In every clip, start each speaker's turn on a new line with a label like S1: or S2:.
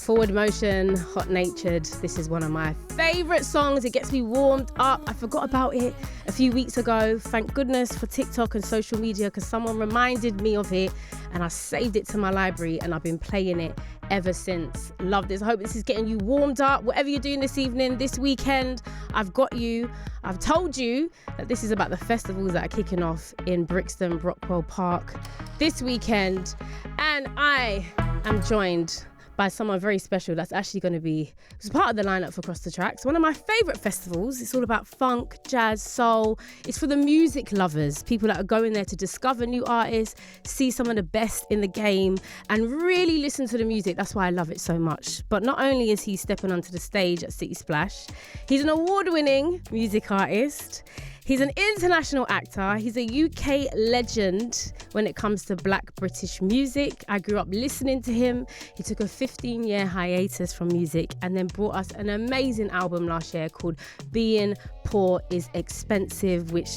S1: Forward Motion, Hot Natured. This is one of my favourite songs. It gets me warmed up. I forgot about it a few weeks ago. Thank goodness for TikTok and social media because someone reminded me of it and I saved it to my library and I've been playing it ever since. Love this. I hope this is getting you warmed up. Whatever you're doing this evening, this weekend, I've got you. I've told you that this is about the festivals that are kicking off in Brixton, Brockwell Park this weekend. And I am joined by someone very special that's actually going to be part of the lineup for Cross the Tracks. One of my favourite festivals. It's all about funk, jazz, soul. It's for the music lovers, people that are going there to discover new artists, see some of the best in the game and really listen to the music. That's why I love it so much. But not only is he stepping onto the stage at City Splash, he's an award-winning music artist. He's an international actor. He's a UK legend when it comes to Black British music. I grew up listening to him. He took a 15-year hiatus from music and then brought us an amazing album last year called Being Poor is Expensive, which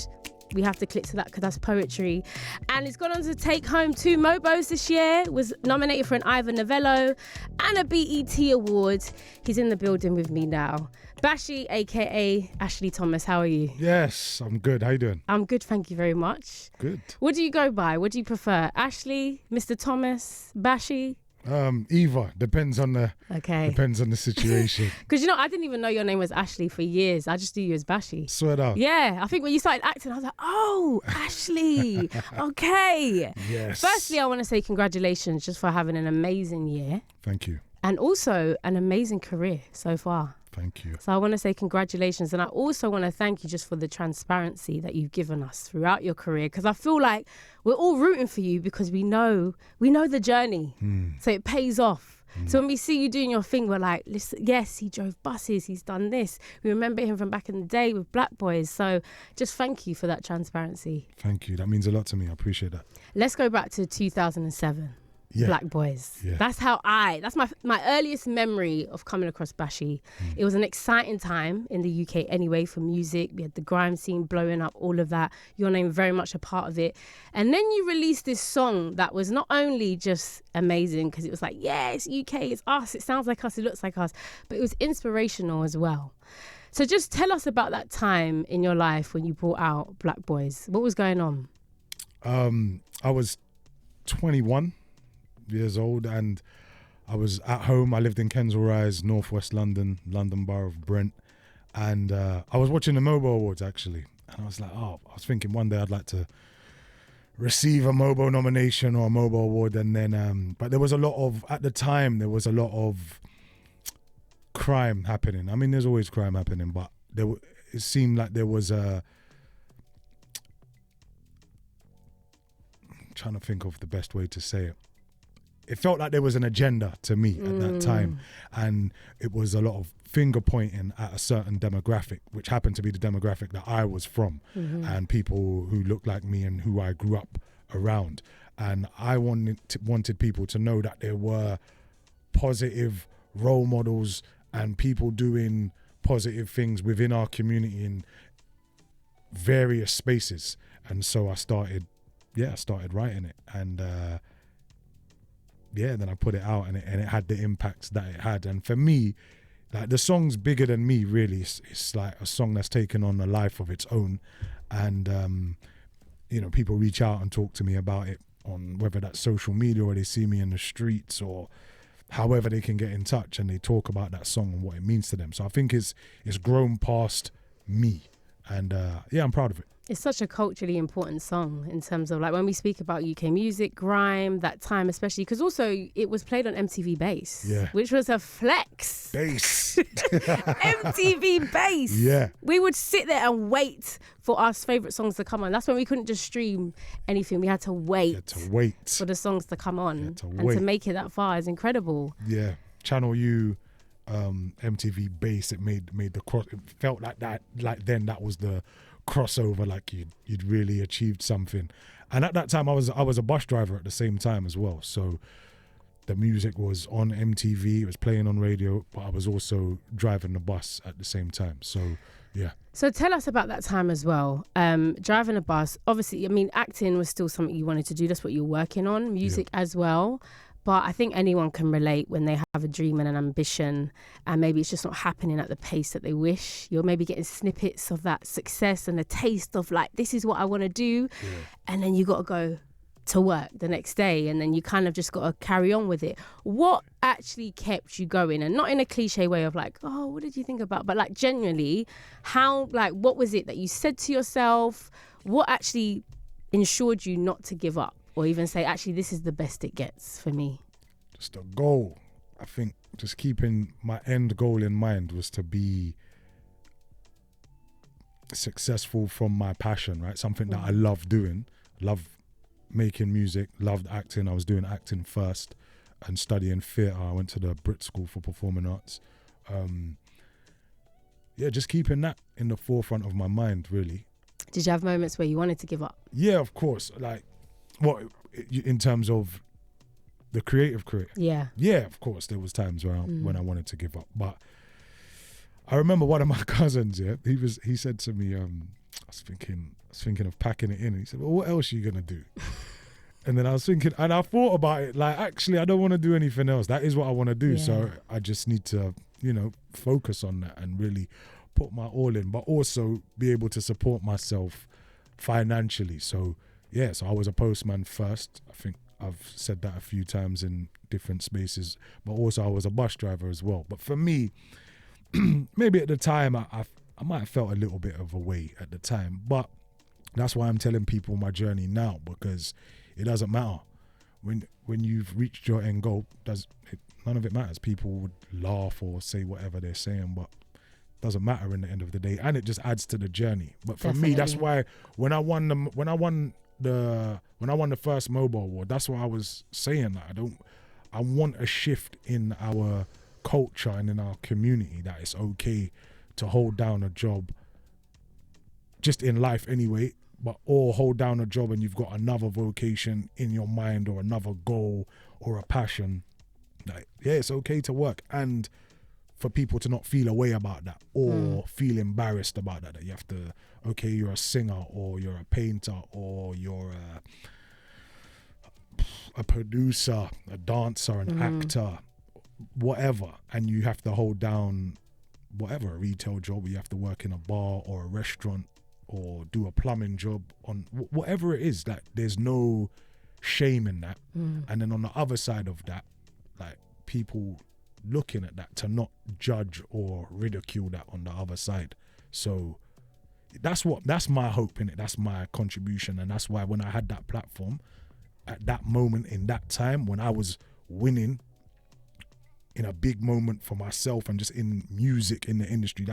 S1: we have to click to that because that's poetry. And he's gone on to take home 2 Mobos this year, was nominated for an Ivor Novello and a BET Award. He's in the building with me now. Bashy, AKA Ashley Thomas, how are you?
S2: Yes, I'm good. How you doing?
S1: I'm good, thank you very much.
S2: Good.
S1: What do you go by? What do you prefer? Ashley, Mr. Thomas, Bashy?
S2: Either. Depends on the situation.
S1: Because I didn't even know your name was Ashley for years. I just knew you as Bashy.
S2: Swear down.
S1: Yeah, I think when you started acting, I was like, oh, Ashley. Okay.
S2: Yes.
S1: Firstly, I want to say congratulations just for having an amazing year.
S2: Thank you.
S1: And also an amazing career so far.
S2: Thank you.
S1: So I want to say congratulations. And I also want to thank you just for the transparency that you've given us throughout your career. Because I feel like we're all rooting for you because we know the journey. So it pays off. So when we see you doing your thing, we're like, listen, yes, he drove buses. He's done this. We remember him from back in the day with Black Boys. So just thank you for that transparency.
S2: Thank you. That means a lot to me. I appreciate that.
S1: Let's go back to 2007.
S2: Yeah.
S1: Black Boys.
S2: Yeah.
S1: That's my earliest memory of coming across Bashy. It was an exciting time in the UK anyway for music. We had the grime scene blowing up, all of that. Your name very much a part of it. And then you released this song that was not only just amazing because it was like, yeah, it's UK, it's us, it sounds like us, it looks like us, but it was inspirational as well. So just tell us about that time in your life when you brought out Black Boys. What was going on?
S2: I was 21 years old and I was at home. I lived in Kensal Rise, northwest London Borough of Brent, and I was watching the Mobo Awards actually, and I was like, I was thinking one day I'd like to receive a Mobo nomination or a Mobo Award. And then but there was a lot of crime happening. I mean, there's always crime happening, but it seemed like there was I'm trying to think of the best way to say it. It felt like there was an agenda to me at that time, and it was a lot of finger pointing at a certain demographic, which happened to be the demographic that I was from, and people who looked like me and who I grew up around. And I wanted people to know that there were positive role models and people doing positive things within our community in various spaces. And so I started writing it, and then I put it out, and it had the impacts that it had. And for me, like, the song's bigger than me, really. It's like a song that's taken on a life of its own, and people reach out and talk to me about it on whether that's social media or they see me in the streets or however they can get in touch, and they talk about that song and what it means to them. So I think it's grown past me, and I'm proud of it.
S1: It's such a culturally important song in terms of, like, when we speak about UK music, grime, that time especially, because also it was played on MTV Bass, which was a flex.
S2: Bass.
S1: MTV Bass.
S2: Yeah.
S1: We would sit there and wait for our favourite songs to come on. That's when we couldn't just stream anything. We had to wait. For the songs to come on. To make it that far is incredible.
S2: Yeah. Channel U, MTV Bass, it made the cross. It felt like that, like then that was the crossover, like you'd really achieved something. And at that time I was a bus driver at the same time as well, so the music was on MTV, it was playing on radio, but I was also driving the bus at the same time. So yeah.
S1: So tell us about that time as well. Driving a bus, obviously, I mean, acting was still something you wanted to do. That's what you're working on, music as well. But I think anyone can relate when they have a dream and an ambition and maybe it's just not happening at the pace that they wish. You're maybe getting snippets of that success and a taste of like, this is what I want to do. Yeah. And then you got to go to work the next day and then you kind of just got to carry on with it. What actually kept you going? And not in a cliche way of like, oh, what did you think about? But like genuinely, how, like, what was it that you said to yourself? What actually ensured you not to give up? Or even say, actually, this is the best it gets for me?
S2: Just a goal. I think just keeping my end goal in mind was to be successful from my passion, right? Something that I love doing. Love making music, loved acting. I was doing acting first and studying theatre. I went to the Brit School for Performing Arts. Just keeping that in the forefront of my mind, really.
S1: Did you have moments where you wanted to give up?
S2: Yeah, of course. Like, what, in terms of the creative career? Yeah, of course. There was times where when I wanted to give up, but I remember one of my cousins. Yeah, he said to me, I was thinking of packing it in. And he said, "Well, what else are you gonna do?" And then I was thinking, and I thought about it. Like, actually, I don't want to do anything else. That is what I want to do. Yeah. So I just need to, focus on that and really put my all in, but also be able to support myself financially. So. Yeah, so I was a postman first. I think I've said that a few times in different spaces, but also I was a bus driver as well. But for me, maybe at the time, I might have felt a little bit of a weight at the time, but that's why I'm telling people my journey now, because it doesn't matter. When you've reached your end goal, none of it matters. People would laugh or say whatever they're saying, but doesn't matter in the end of the day, and it just adds to the journey. But for me, that's why when I won the first mobile award, that's what I was saying. Like, I want a shift in our culture and in our community, that it's okay to hold down a job, just in life anyway, or hold down a job and you've got another vocation in your mind or another goal or a passion. Like, yeah, it's okay to work, and for people to not feel a way about that or feel embarrassed about that you have to, okay, you're a singer or you're a painter or you're a producer, a dancer, an actor, whatever, and you have to hold down whatever, a retail job, or you have to work in a bar or a restaurant or do a plumbing job, on whatever it is, that there's no shame in that. And then on the other side of that, like, people looking at that, to not judge or ridicule that on the other side. So that's my hope in it. That's my contribution. And that's why when I had that platform at that moment in that time, when I was winning in a big moment for myself and just in music, in the industry,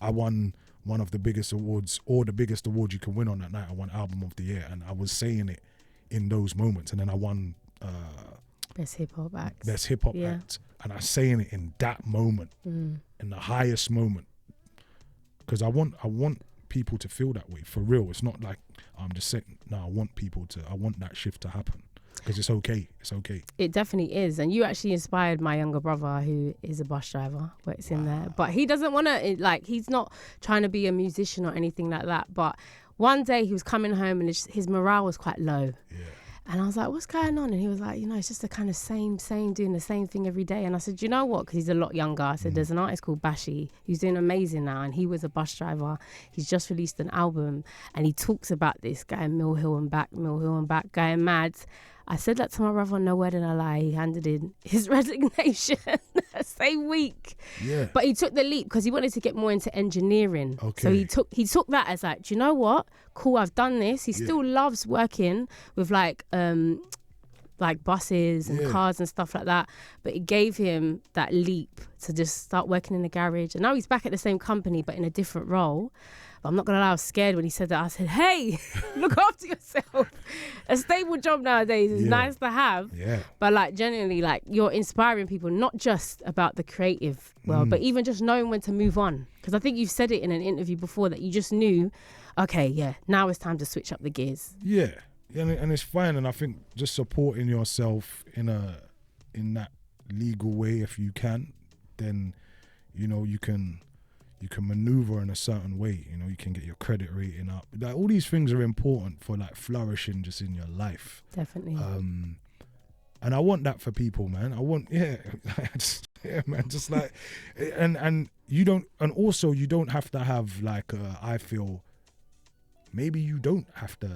S2: I won one of the biggest awards, or the biggest award you can win on that night. I won Album of the Year, and I was saying it in those moments. And then I won
S1: Best Hip Hop Act.
S2: Best Hip Hop Act. And I'm saying it in that moment, in the highest moment, because I want people to feel that way for real. It's not like I'm just saying. No, I want that shift to happen, because it's okay. It's okay.
S1: It definitely is. And you actually inspired my younger brother, who is a bus driver, works in there, but he doesn't want to. Like, he's not trying to be a musician or anything like that. But one day he was coming home and his morale was quite low. Yeah. And I was like, what's going on? And he was like, it's just the kind of same, doing the same thing every day. And I said, you know what? Because he's a lot younger. I said, there's an artist called Bashy who's doing amazing now. And he was a bus driver. He's just released an album. And he talks about this, going Mill Hill and back, going mad. I said that to my brother, no word and a lie. He handed in his resignation same week. Yeah. But he took the leap because he wanted to get more into engineering. Okay. So he took that as like, do you know what? Cool, I've done this. He still loves working with like buses and cars and stuff like that. But it gave him that leap to just start working in the garage. And now he's back at the same company, but in a different role. But I'm not going to lie, I was scared when he said that. I said, hey, look after yourself. A stable job nowadays is nice to have. Yeah. But like, genuinely, like, you're inspiring people, not just about the creative world, but even just knowing when to move on. Because I think you've said it in an interview before that you just knew, okay, now it's time to switch up the gears. Yeah.
S2: And it's fine. And I think just supporting yourself in that legal way, if you can, then, you can maneuver in a certain way. You can get your credit rating up. Like, all these things are important for like flourishing just in your life.
S1: Definitely.
S2: And I want that for people, man. I want, man, just like, and you don't, and also you don't have to have like, I feel, maybe you don't have to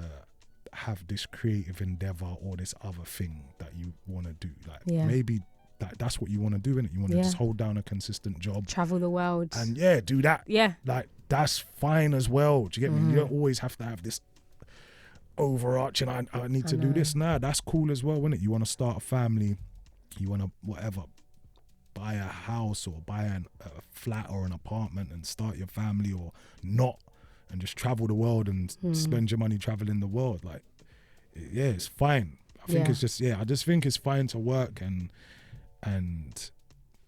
S2: have this creative endeavor or this other thing that you want to do. Like maybe that's what you want to do, innit? You want to just hold down a consistent job.
S1: Travel the world.
S2: And do that. Yeah. Like, that's fine as well. Do you get me? You don't always have to have this overarching, I need to do this. Nah, that's cool as well, innit? You want to start a family, you want to whatever, buy a house or buy a flat or an apartment and start your family, or not, and just travel the world and spend your money traveling the world. Like, it's fine. I think it's just, I just think it's fine to work and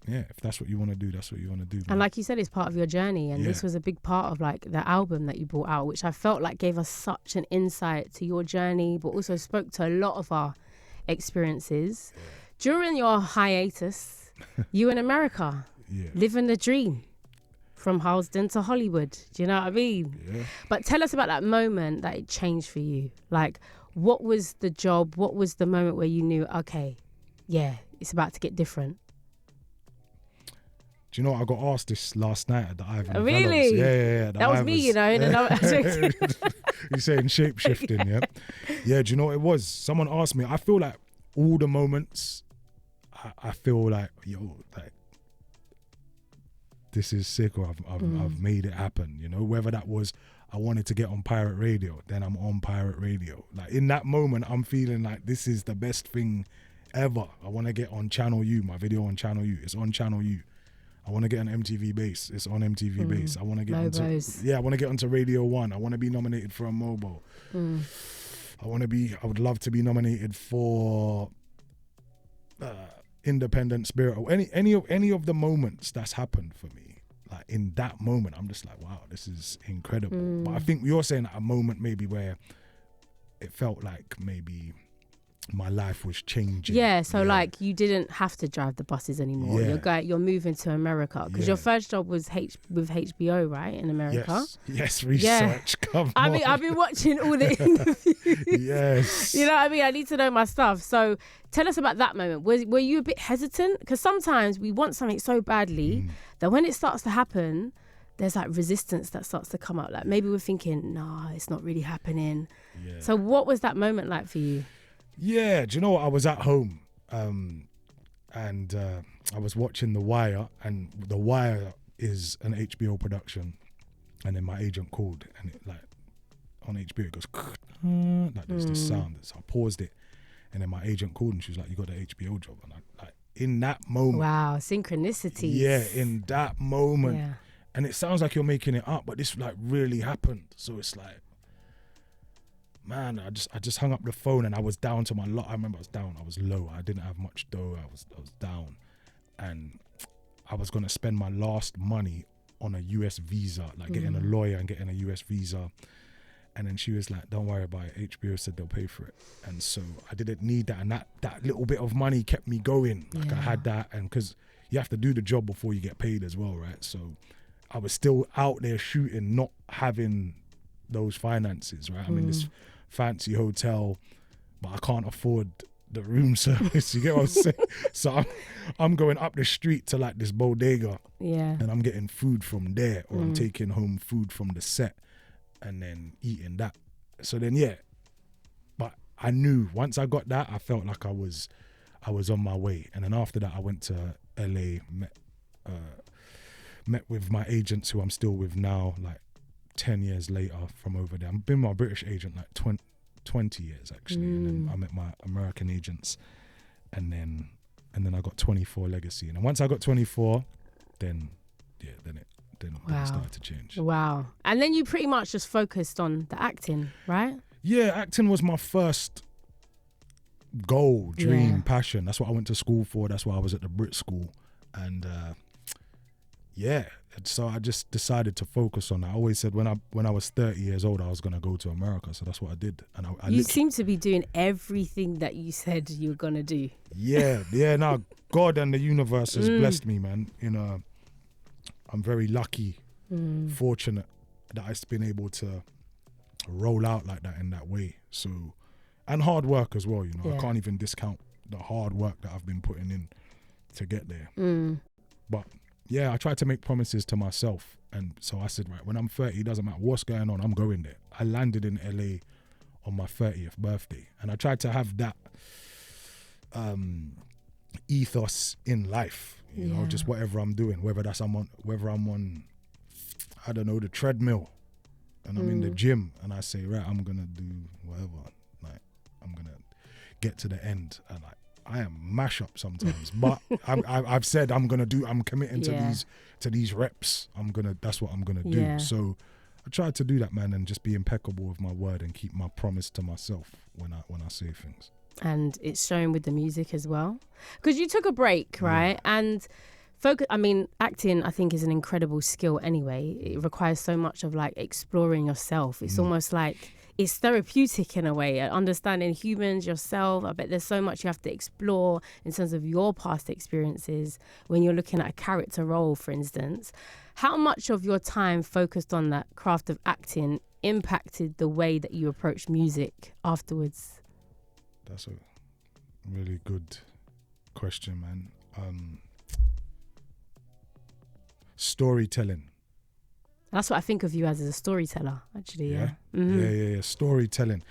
S2: if that's what you want to do, that's what you want to do, man.
S1: And like you said, it's part of your journey, and this was a big part of like the album that you brought out, which I felt like gave us such an insight to your journey, but also spoke to a lot of our experiences. During your hiatus, you in America, living the dream from Harlesden to Hollywood. Do you know what I mean? Yeah. But tell us about that moment that it changed for you. Like, what was the job? What was the moment where you knew, okay, it's about to get different?
S2: Do you know what? I got asked this last night at the Ivan.
S1: Really?
S2: Yeah.
S1: That was me, you know.
S2: You're saying shape-shifting, yeah? Yeah, do you know what it was? Someone asked me. I feel like all the moments, I feel like, like, this is sick, or I've made it happen, you know? Whether that was, I wanted to get on pirate radio, then I'm on pirate radio. Like, in that moment, I'm feeling like this is the best thing ever. I want to get on Channel U, my video on Channel U. It's on Channel U. I want to get on MTV Base. It's on MTV Base. I want to get I want to get onto Radio 1. I want to be nominated for a mobile. I would love to be nominated for Independent Spirit, or any of the moments that's happened for me. Like, in that moment, I'm just like, wow, this is incredible. But I think you're saying at a moment maybe where it felt like maybe my life was changing. So like, you didn't have to drive the buses anymore. You're moving to America, because your first job was with HBO, right, in America? Yes, research. Come on.
S1: I've been watching all the interviews.
S2: Yes.
S1: You know what I mean? I need to know my stuff. So tell us about that moment. Were you a bit hesitant? Because sometimes we want something so badly that when it starts to happen, there's like resistance that starts to come up. Like, maybe we're thinking, no, it's not really happening. So what was that moment like for you?
S2: Yeah, do you know what? I was at home and I was watching The Wire, and The Wire is an HBO production, and then my agent called, and it, like, on HBO it goes like there's this sound. So I paused it, and then my agent called, and she was like, you got the HBO job. And I, like, in that moment,
S1: wow, synchronicities.
S2: Yeah, in that moment, and it sounds like you're making it up, but this like really happened. So it's like, man, I just hung up the phone, and I was down to my lot. I remember I was down. I was low. I didn't have much dough. I was down, and I was gonna spend my last money on a US visa, like getting a lawyer and getting a US visa. And then she was like, "Don't worry about it. HBO said they'll pay for it." And so I didn't need that, and that little bit of money kept me going. Like, I had that, and because you have to do the job before you get paid as well, right? So I was still out there shooting, not having those finances, right? I'm in this fancy hotel, but I can't afford the room service. You get what I'm saying? So I'm going up the street to like this bodega, and I'm getting food from there, or I'm taking home food from the set and then eating that. So then, but I knew once I got that, I felt like I was on my way. And then after that, I went to LA, met with my agents, who I'm still with now, like 10 years later from over there. I've been my British agent like 20 years actually, and then I met my American agents, and then I got 24 Legacy, and then once I got 24, then it started to change.
S1: Wow. And then you pretty much just focused on the acting, right? Yeah,
S2: acting was my first goal, dream, passion. That's what I went to school for. That's why I was at the Brit school, and so I just decided to focus on that. I always said when I was 30 years old, I was going to go to America. So that's what I did. And
S1: you seem to be doing everything that you said you were going to do.
S2: Yeah. No, God and the universe has blessed me, man. You know, I'm very lucky, fortunate that I've been able to roll out like that in that way. So, and hard work as well, you know. I can't even discount the hard work that I've been putting in to get there. But yeah, I tried to make promises to myself. And so I said, right, when I'm 30, it doesn't matter what's going on, I'm going there. I landed in LA on my 30th birthday. And I tried to have that ethos in life, you know, just whatever I'm doing, whether I'm on, I don't know, the treadmill, and I'm in the gym, and I say, right, I'm going to do whatever. Like, I'm going to get to the end. And like, I am mash up sometimes, but I've said I'm committing to these reps. That's what I'm gonna do. So I try to do that, man, and just be impeccable with my word and keep my promise to myself when I say things.
S1: And it's showing with the music as well, because you took a break, right? And acting, I think, is an incredible skill anyway. It requires so much of like exploring yourself. It's almost like it's therapeutic in a way, understanding humans, yourself. I bet there's so much you have to explore in terms of your past experiences when you're looking at a character role, for instance. How much of your time focused on that craft of acting impacted the way that you approach music afterwards?
S2: That's a really good question, man. Storytelling.
S1: That's what I think of you as a storyteller, actually.
S2: Yeah. Storytelling.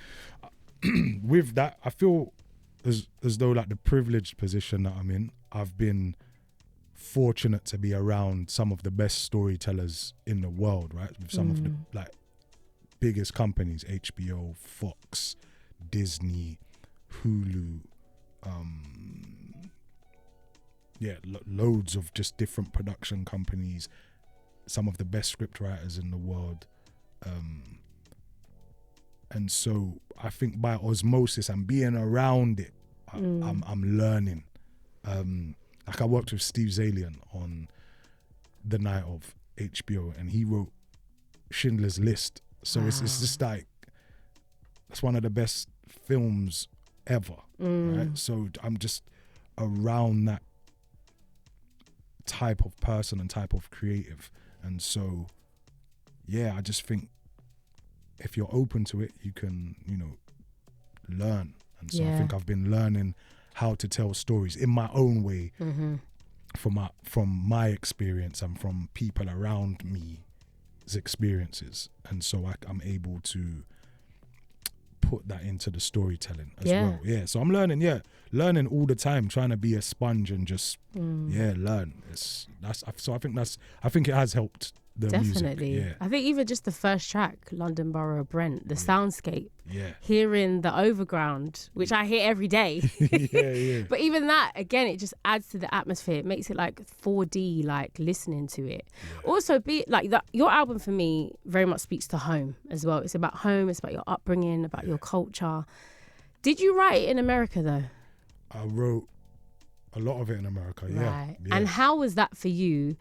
S2: With that, I feel as though like the privileged position that I'm in, I've been fortunate to be around some of the best storytellers in the world, right? With some of the like biggest companies, HBO, Fox, Disney, Hulu, loads of just different production companies, some of the best script writers in the world. And so I think by osmosis and being around it, I'm learning. Like I worked with Steve Zalian on The Night of HBO, and he wrote Schindler's List. So it's just like, that's one of the best films ever, right? So I'm just around that type of person and type of creative. And so, yeah, I just think if you're open to it, you can, learn. And so I think I've been learning how to tell stories in my own way from my experience and from people around me's experiences. And so I'm able to put that into the storytelling as well. Yeah. So I'm learning all the time, trying to be a sponge and just learn. I think it has helped the
S1: Definitely.
S2: music. Yeah.
S1: I think even just the first track, London Borough of Brent, the soundscape, hearing the overground, which I hear every day. But even that, again, it just adds to the atmosphere. It makes it like 4D, like listening to it. Also, your album for me very much speaks to home as well. It's about home, it's about your upbringing, about your culture. Did you write it in America though?
S2: I wrote a lot of it in America,
S1: Right. And how was that for you?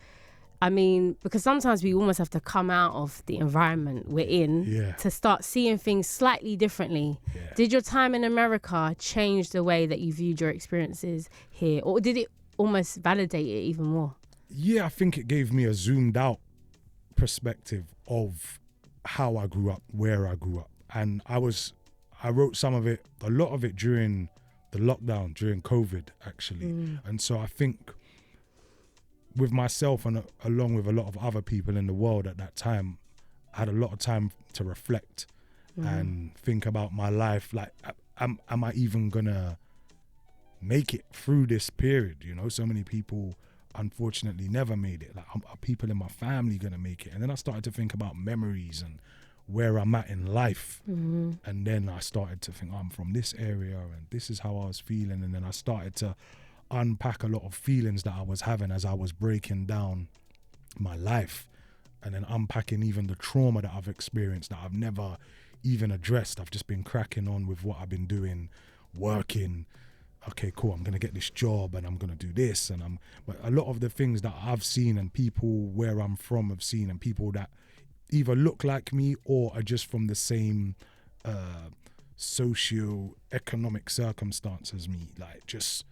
S1: I mean, because sometimes we almost have to come out of the environment we're in to start seeing things slightly differently. Yeah. Did your time in America change the way that you viewed your experiences here? Or did it almost validate it even more?
S2: Yeah, I think it gave me a zoomed out perspective of how I grew up, where I grew up. And I wrote a lot of it during the lockdown, during COVID, actually. And so I think with myself and along with a lot of other people in the world at that time, I had a lot of time to reflect and think about my life. Like, am I even gonna make it through this period? So many people unfortunately never made it. Like, are people in my family gonna make it? And then I started to think about memories and where I'm at in life. And then I started to think, I'm from this area and this is how I was feeling. And then I started to unpack a lot of feelings that I was having as I was breaking down my life, and then unpacking even the trauma that I've experienced that I've never even addressed. I've just been cracking on with what I've been doing, working. Okay, cool, I'm gonna get this job and I'm gonna do this, but a lot of the things that I've seen and people where I'm from have seen, and people that either look like me or are just from the same socio-economic circumstance as me, like just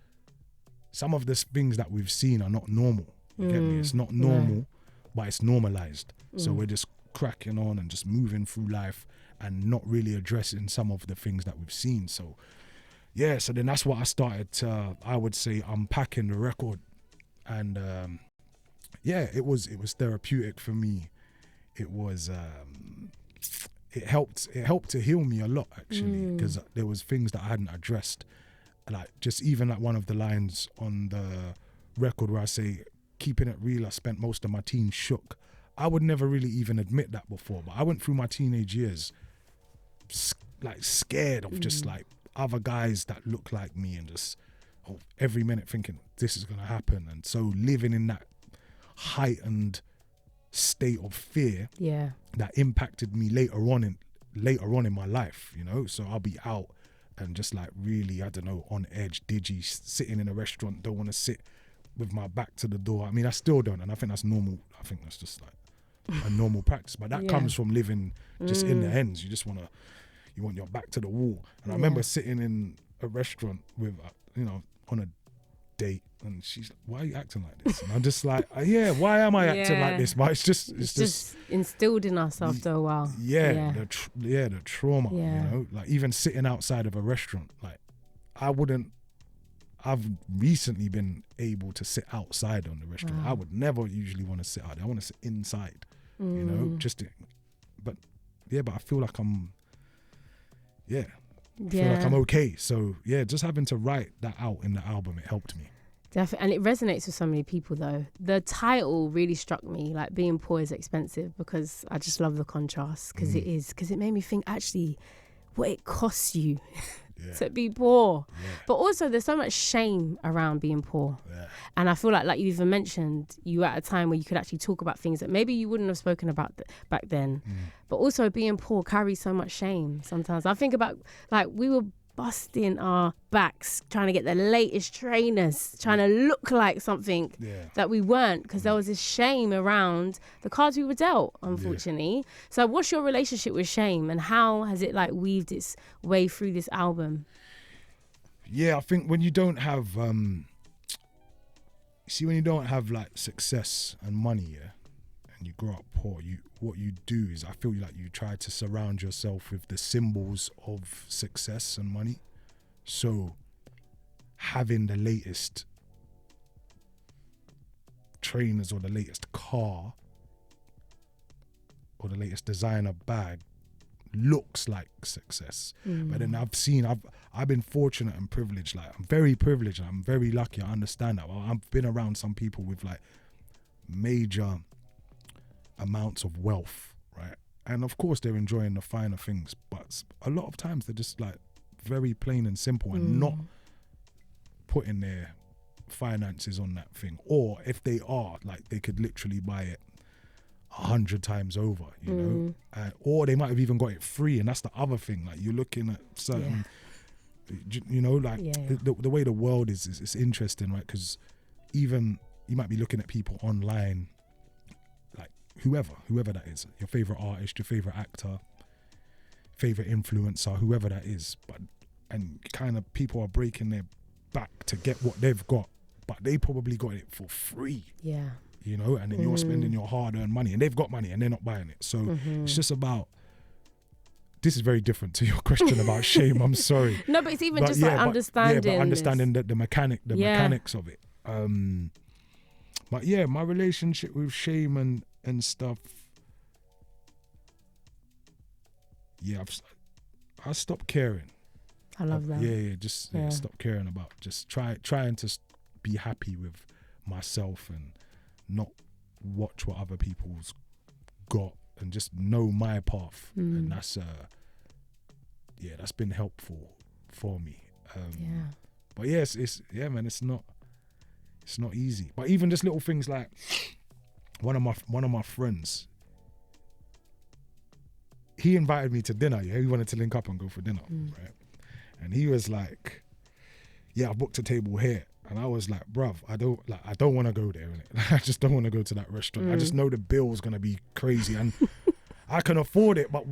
S2: some of the things that we've seen are not normal. You get me? It's not normal, but it's normalized. So we're just cracking on and just moving through life and not really addressing some of the things that we've seen. So yeah, so then that's what I started to, I would say, unpacking the record. And yeah, it was therapeutic for me. It was it helped to heal me a lot, actually, because there was things that I hadn't addressed, like just even like one of the lines on the record where I say, keeping it real, I spent most of my teens shook. I would never really even admit that before, but I went through my teenage years like scared of just like other guys that look like me, and just every minute thinking this is gonna happen, and so living in that heightened state of fear that impacted me later on in my life, you know. So I'll be out and just like really, I don't know, on edge, digi, sitting in a restaurant, don't want to sit with my back to the door. I mean, I still don't, and I think that's normal. I think that's just like a normal practice, but that comes from living just in the ends. You just want your back to the wall. And I remember sitting in a restaurant with, you know, on a date, and she's like, why are you acting like this? And I'm just like, yeah, why am I acting like this? But it's just
S1: instilled in us after a while.
S2: The trauma, you know, like even sitting outside of a restaurant, like I've recently been able to sit outside on the restaurant. I would never usually want to sit out there. I want to sit inside, you know, but I feel like I'm feel like I'm okay. So yeah, just having to write that out in the album, it helped me.
S1: Definitely, and it resonates with so many people though. The title really struck me, like being poor is expensive, because I just love the contrast, because it made me think actually what it costs you to be poor. But also there's so much shame around being poor. And I feel like you even mentioned, you were at a time where you could actually talk about things that maybe you wouldn't have spoken about back then. But also being poor carries so much shame sometimes. I think about, like, we were busting our backs trying to get the latest trainers, trying to look like something that we weren't, because there was this shame around the cards we were dealt, unfortunately. So what's your relationship with shame, and how has it like weaved its way through this album?
S2: I think when you don't have when you don't have like success and money, and you grow up poor, what you do is, I feel like you try to surround yourself with the symbols of success and money. So having the latest trainers or the latest car or the latest designer bag looks like success. But then I've been fortunate and privileged. Like, I'm very privileged, I'm very lucky, I understand that. I've been around some people with like major amounts of wealth, right? And of course they're enjoying the finer things, but a lot of times they're just like very plain and simple and not putting their finances on that thing. Or if they are, like, they could literally buy it 100 times over, you know, or they might have even got it free. And that's the other thing, like, you're looking at certain you know, like the way the world is it's interesting, right? Because even you might be looking at people online, like whoever that is, your favorite artist, your favorite actor, favorite influencer, whoever that is, and kind of people are breaking their back to get what they've got, but they probably got it for free. You know, and then you're spending your hard-earned money, and they've got money and they're not buying it. So it's just about, this is very different to your question about shame. I'm sorry.
S1: No, but it's even just like understanding.
S2: But understanding the mechanics of it. But yeah, my relationship with shame and stuff. Yeah, I stopped caring.
S1: I love that.
S2: Stop caring about, just trying to be happy with myself and not watch what other people's got, and just know my path. And that's that's been helpful for me. But yes, it's not easy. But even just little things like one of my friends, he invited me to dinner. He wanted to link up and go for dinner, right? And he was like, I booked a table here. And I was like, bruv, I don't want to go there. Innit? I just don't want to go to that restaurant. I just know the bill's gonna be crazy, and I can afford it, but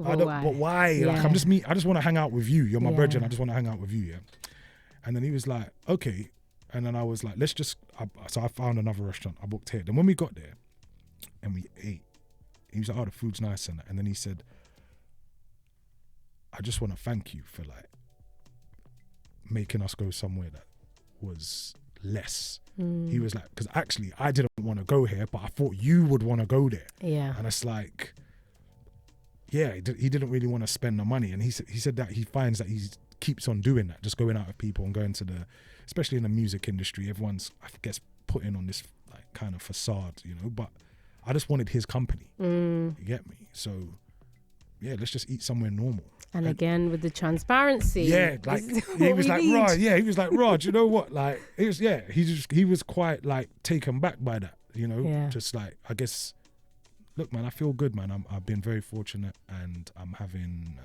S2: I don't. Why? But why? Yeah. Like, I'm just me. I just want to hang out with you. You're my brethren. I just want to hang out with you. Yeah. And then he was like, okay. And then I was like, so I found another restaurant. I booked here. Then when we got there, and we ate, he was like, oh, the food's nice and that. And then he said, I just want to thank you for like making us go somewhere that was less. He was like, because actually I didn't want to go here, but I thought you would want to go there.
S1: Yeah.
S2: And it's like, yeah, he didn't really want to spend the money. And he said that he finds that he keeps on doing that, just going out with people and going to especially in the music industry, everyone's, I guess, putting on this like kind of facade, you know, but I just wanted his company. You get me? So yeah, let's just eat somewhere normal.
S1: And again, with the transparency.
S2: Yeah, like he was like, Rod, he was like, Rod, you know what? Like, he was quite like taken back by that, you know?
S1: Yeah.
S2: Just like, I guess, look, man, I feel good, man. I've been very fortunate and I'm having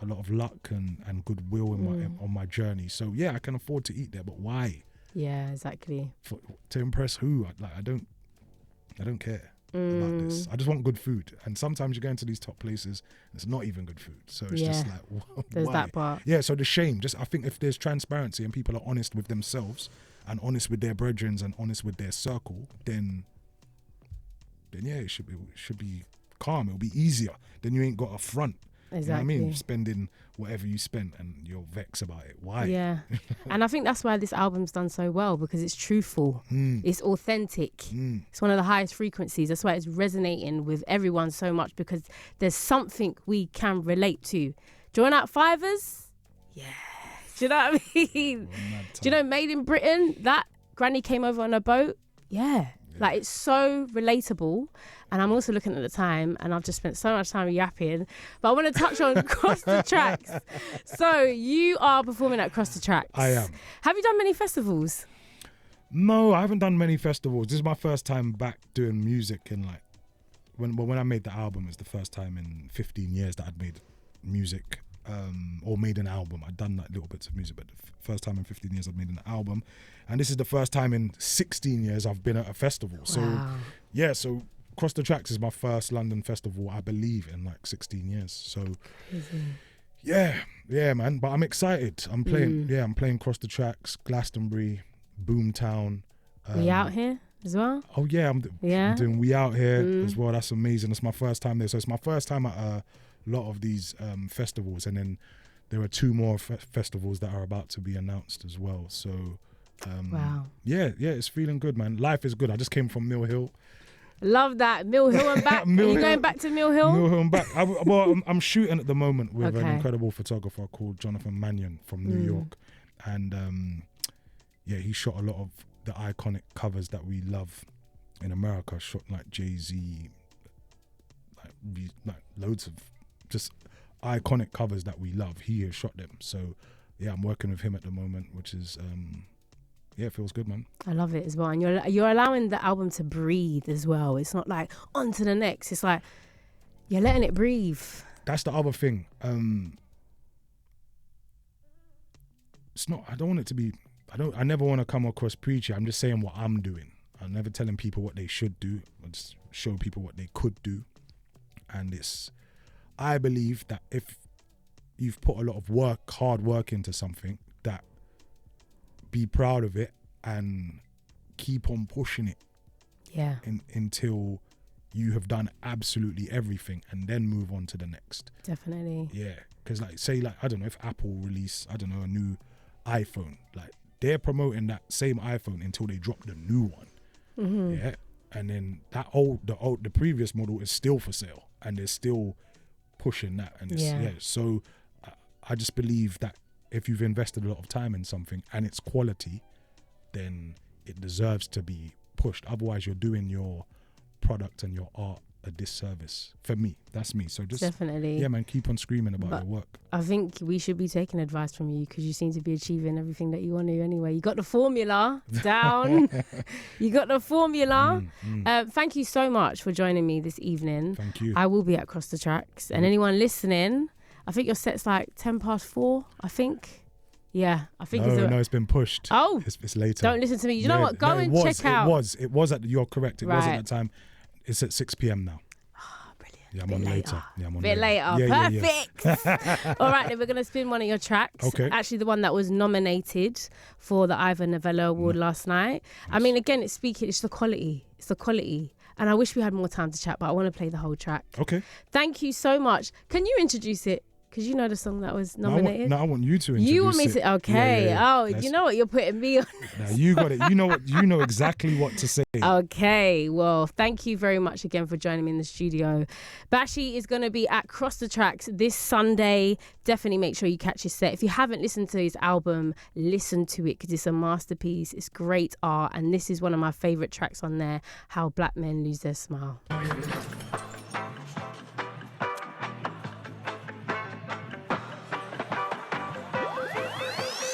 S2: a lot of luck and goodwill on my journey. So yeah, I can afford to eat there, but why?
S1: Yeah, exactly.
S2: To impress who? I don't care about this. I just want good food. And sometimes you go into these top places, it's not even good food. So it's just like,
S1: there's
S2: why?
S1: that part.
S2: Yeah, so the shame. I think if there's transparency and people are honest with themselves and honest with their brethren and honest with their circle, then yeah, it should be calm. It'll be easier. Then you ain't got a front.
S1: Exactly.
S2: You know what I mean? Spending whatever you spent and you're vexed about it. Why?
S1: Yeah. And I think that's why this album's done so well, because it's truthful. It's authentic. It's one of the highest frequencies. That's why it's resonating with everyone so much, because there's something we can relate to. Drawing out fivers? Yeah. Do you know what I mean? Do you know Made in Britain? That granny came over on a boat? Yeah. Like, it's so relatable. And I'm also looking at the time, and I've just spent so much time yapping. But I want to touch on Cross the Tracks. So you are performing at Cross the Tracks.
S2: I am.
S1: Have you done many festivals?
S2: No, I haven't done many festivals. This is my first time back doing music, and like when I made the album, it's the first time in 15 years that I'd made music or made an album. I'd done like little bits of music, but the first time in 15 years I've made an album. And this is the first time in 16 years I've been at a festival.
S1: Wow.
S2: So yeah, so Cross the Tracks is my first London festival, I believe, in like 16 years. So yeah, man. But I'm excited. I'm playing Cross the Tracks, Glastonbury, Boomtown.
S1: We Out Here as well?
S2: Oh yeah, I'm doing We Out Here as well. That's amazing. It's my first time there. So it's my first time at a lot of these festivals, and then there are 2 more festivals that are about to be announced as well. So
S1: wow.
S2: Yeah, it's feeling good, man. Life is good. I just came from Mill Hill.
S1: Love that. Mill Hill and back. Are you going back to Mill Hill?
S2: Mill Hill and back. I'm shooting at the moment with an incredible photographer called Jonathan Mannion from New York. And he shot a lot of the iconic covers that we love in America. Shot like Jay-Z, like loads of just iconic covers that we love. He has shot them. So yeah, I'm working with him at the moment, which is it feels good, man.
S1: I love it as well. And you're allowing the album to breathe as well. It's not like on to the next. It's like you're letting it breathe.
S2: That's the other thing. It's not, I don't want it to be, I never want to come across preachy. I'm just saying what I'm doing. I'm never telling people what they should do. I just show people what they could do. And I believe that if you've put a lot of hard work into something, that be proud of it and keep on pushing it.
S1: Yeah.
S2: Until you have done absolutely everything, and then move on to the next.
S1: Definitely.
S2: Yeah. Because I don't know, if Apple release, a new iPhone, like they're promoting that same iPhone until they drop the new one. Mm-hmm. Yeah. And then the previous model is still for sale, and they're still pushing that. And so I just believe that if you've invested a lot of time in something and it's quality, then it deserves to be pushed. Otherwise, you're doing your product and your art a disservice. For me, that's me. So just
S1: definitely,
S2: yeah, man, keep on screaming about your work.
S1: I think we should be taking advice from you, because you seem to be achieving everything that you want to anyway. You got the formula down. You got the formula. Thank you so much for joining me this evening.
S2: Thank you.
S1: I will be at Cross the Tracks, and anyone listening, I think your set's like 4:10, I think. Yeah, I think
S2: it's been pushed.
S1: Oh,
S2: it's later.
S1: Don't listen to me. You know what? Go and check out.
S2: It was you're correct. It was at the time. It's at 6 p.m. now.
S1: Oh, brilliant.
S2: Yeah, I'm on later. Yeah, I'm on
S1: bit later.
S2: Yeah,
S1: perfect.
S2: Yeah.
S1: All right, then we're going to spin one of your tracks.
S2: Okay.
S1: Actually, the one that was nominated for the Ivor Novello Award last night. Nice. I mean, again, it's the quality. It's the quality. And I wish we had more time to chat, but I want to play the whole track.
S2: Okay.
S1: Thank you so much. Can you introduce it? Because you know the song that was
S2: No,
S1: nominated.
S2: I want you to introduce
S1: You want me
S2: it.
S1: to? Okay.
S2: Yeah.
S1: Oh, you know what? You're putting me on.
S2: Now you got it. You know exactly what to say.
S1: Okay. Well, thank you very much again for joining me in the studio. Bashy is going to be at Cross the Tracks this Sunday. Definitely make sure you catch his set. If you haven't listened to his album, listen to it because it's a masterpiece. It's great art. And this is one of my favourite tracks on there, How Black Men Lose Their Smile.